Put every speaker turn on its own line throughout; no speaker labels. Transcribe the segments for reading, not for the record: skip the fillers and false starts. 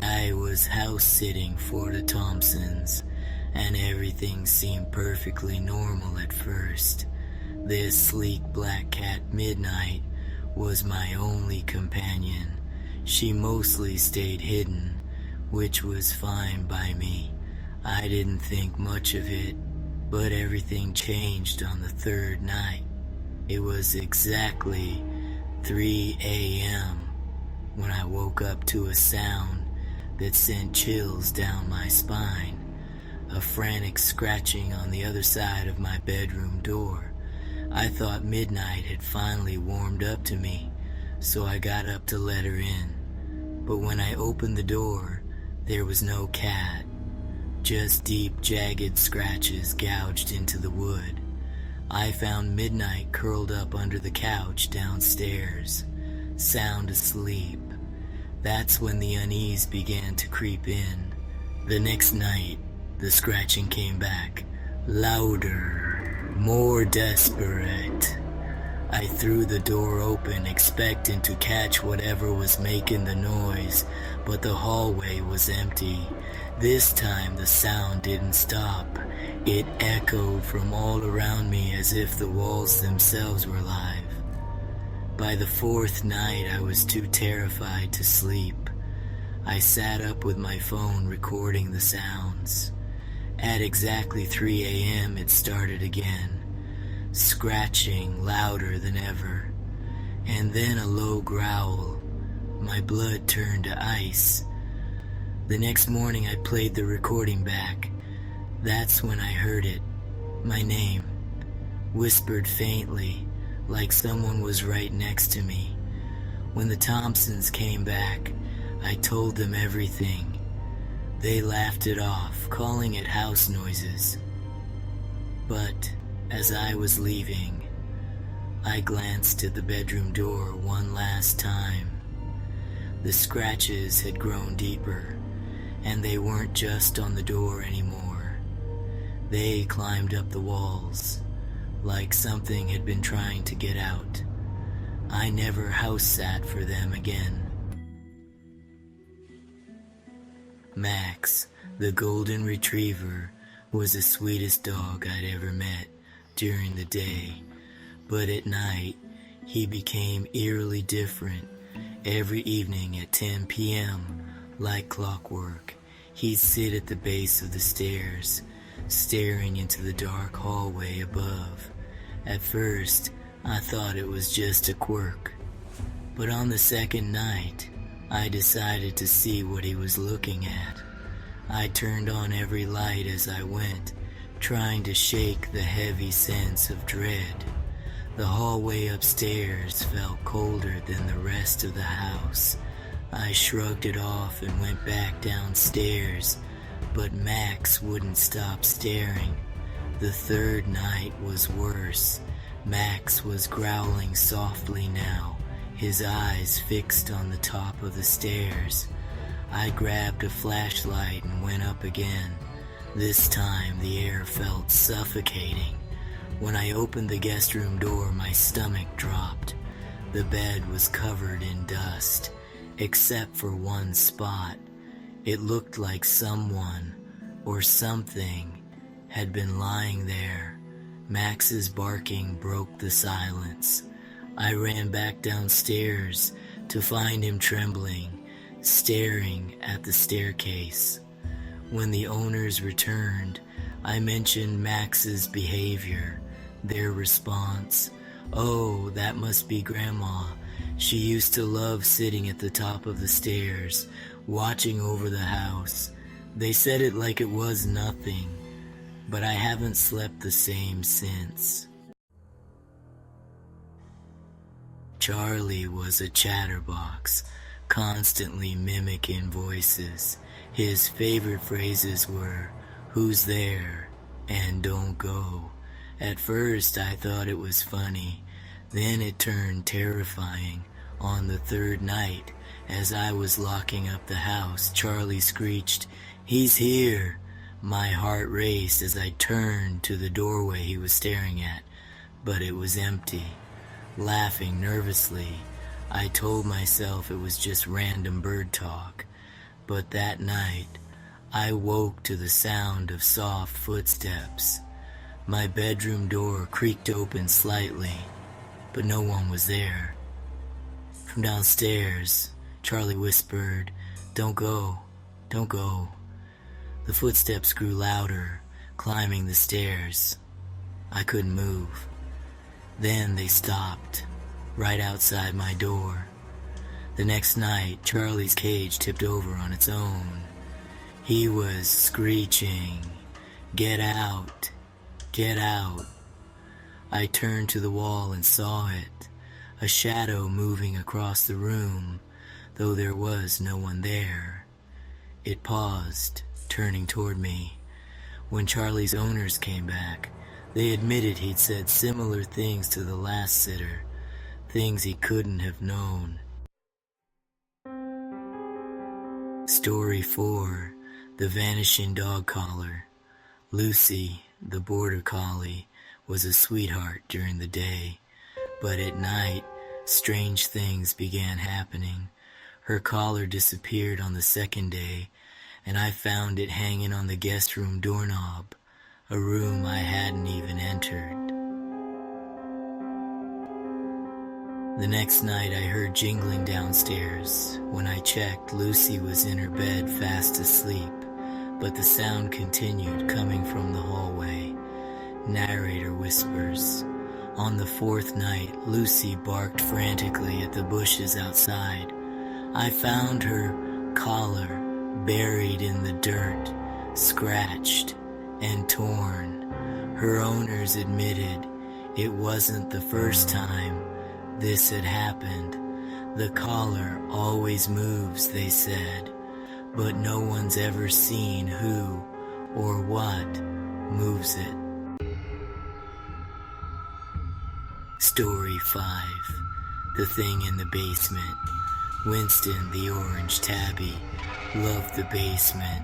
I was house sitting for the Thompsons, and everything seemed perfectly normal at first. This sleek black cat Midnight was my only companion. She mostly stayed hidden, which was fine by me. I didn't think much of it, but everything changed on the third night. It was exactly 3 a.m. when I woke up to a sound that sent chills down my spine, a frantic scratching on the other side of my bedroom door. I thought Midnight had finally warmed up to me, so I got up to let her in. But when I opened the door, there was no cat, just deep, jagged scratches gouged into the wood. I found Midnight curled up under the couch downstairs, sound asleep. That's when the unease began to creep in. The next night, the scratching came back, louder, more desperate. I threw the door open, expecting to catch whatever was making the noise, but the hallway was empty. This time the sound didn't stop. It echoed from all around me as if the walls themselves were alive. By the fourth night, I was too terrified to sleep. I sat up with my phone recording the sounds. At exactly 3 a.m. it started again, scratching louder than ever, and then a low growl. My blood turned to ice. The next morning I played the recording back. That's when I heard it, my name, whispered faintly, like someone was right next to me. When the Thompsons came back, I told them everything. They laughed it off, calling it house noises. But as I was leaving, I glanced at the bedroom door one last time. The scratches had grown deeper, and they weren't just on the door anymore. They climbed up the walls, like something had been trying to get out. I never house sat for them again. Max, the golden retriever, was the sweetest dog I'd ever met during the day, but at night he became eerily different. Every evening at 10 p.m., like clockwork, he'd sit at the base of the stairs, staring into the dark hallway above. At first, I thought it was just a quirk, but on the second night, I decided to see what he was looking at. I turned on every light as I went, trying to shake the heavy sense of dread. The hallway upstairs felt colder than the rest of the house. I shrugged it off and went back downstairs, but Max wouldn't stop staring. The third night was worse. Max was growling softly now, his eyes fixed on the top of the stairs. I grabbed a flashlight and went up again. This time the air felt suffocating. When I opened the guest room door, my stomach dropped. The bed was covered in dust, except for one spot. It looked like someone or something had been lying there. Max's barking broke the silence. I ran back downstairs to find him trembling, staring at the staircase. When the owners returned, I mentioned Max's behavior. Their response, "Oh, that must be Grandma. She used to love sitting at the top of the stairs, watching over the house." They said it like it was nothing, but I haven't slept the same since. Charlie was a chatterbox, constantly mimicking voices. His favorite phrases were, "Who's there?" and "Don't go." At first I thought it was funny, then it turned terrifying. On the third night, as I was locking up the house, Charlie screeched, "He's here!" My heart raced as I turned to the doorway he was staring at, but it was empty. Laughing nervously, I told myself it was just random bird talk. But that night, I woke to the sound of soft footsteps. My bedroom door creaked open slightly, but no one was there. From downstairs, Charlie whispered, "Don't go, don't go." The footsteps grew louder, climbing the stairs. I couldn't move. Then they stopped, right outside my door. The next night, Charlie's cage tipped over on its own. He was screeching, "Get out, get out." I turned to the wall and saw it, a shadow moving across the room, though there was no one there. It paused, turning toward me. When Charlie's owners came back, they admitted he'd said similar things to the last sitter, things he couldn't have known. Story 4. The Vanishing Dog Collar. Lucy, the border collie, was a sweetheart during the day, but at night, strange things began happening. Her collar disappeared on the second day, and I found it hanging on the guest room doorknob, a room I hadn't even entered. The next night I heard jingling downstairs. When I checked, Lucy was in her bed fast asleep, but the sound continued coming from the hallway. Narrator whispers. On the 4th night, Lucy barked frantically at the bushes outside. I found her collar buried in the dirt, scratched and torn. Her owners admitted it wasn't the first time this had happened. The collar always moves, they said, but no one's ever seen who or what moves it. Story 5. The Thing in the Basement. Winston, the orange tabby, loved the basement,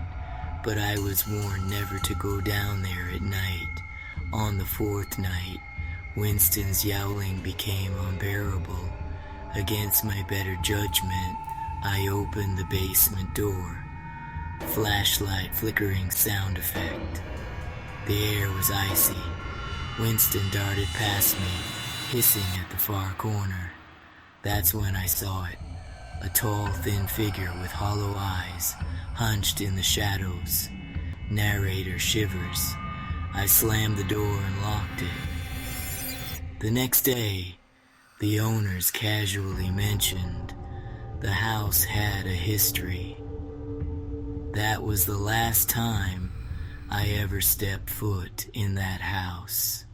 but I was warned never to go down there at night. On the 4th night, Winston's yowling became unbearable. Against my better judgment, I opened the basement door. Flashlight flickering sound effect. The air was icy. Winston darted past me, hissing at the far corner. That's when I saw it. A tall, thin figure with hollow eyes, hunched in the shadows. Narrator shivers. I slammed the door and locked it. The next day, the owners casually mentioned the house had a history. That was the last time I ever stepped foot in that house.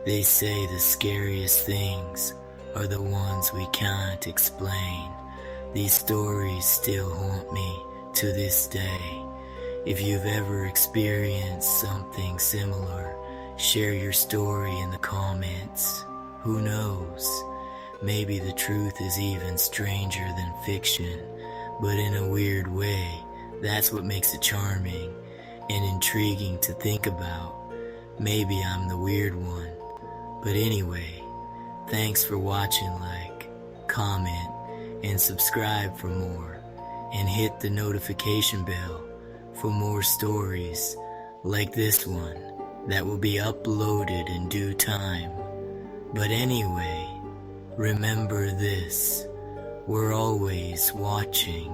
They say the scariest things are the ones we can't explain. These stories still haunt me to this day. If you've ever experienced something similar, share your story in the comments. Who knows? Maybe the truth is even stranger than fiction, but in a weird way, that's what makes it charming and intriguing to think about. Maybe I'm the weird one. But anyway, thanks for watching. Like, comment, and subscribe for more, and hit the notification bell for more stories like this one that will be uploaded in due time. But anyway, remember this, we're always watching.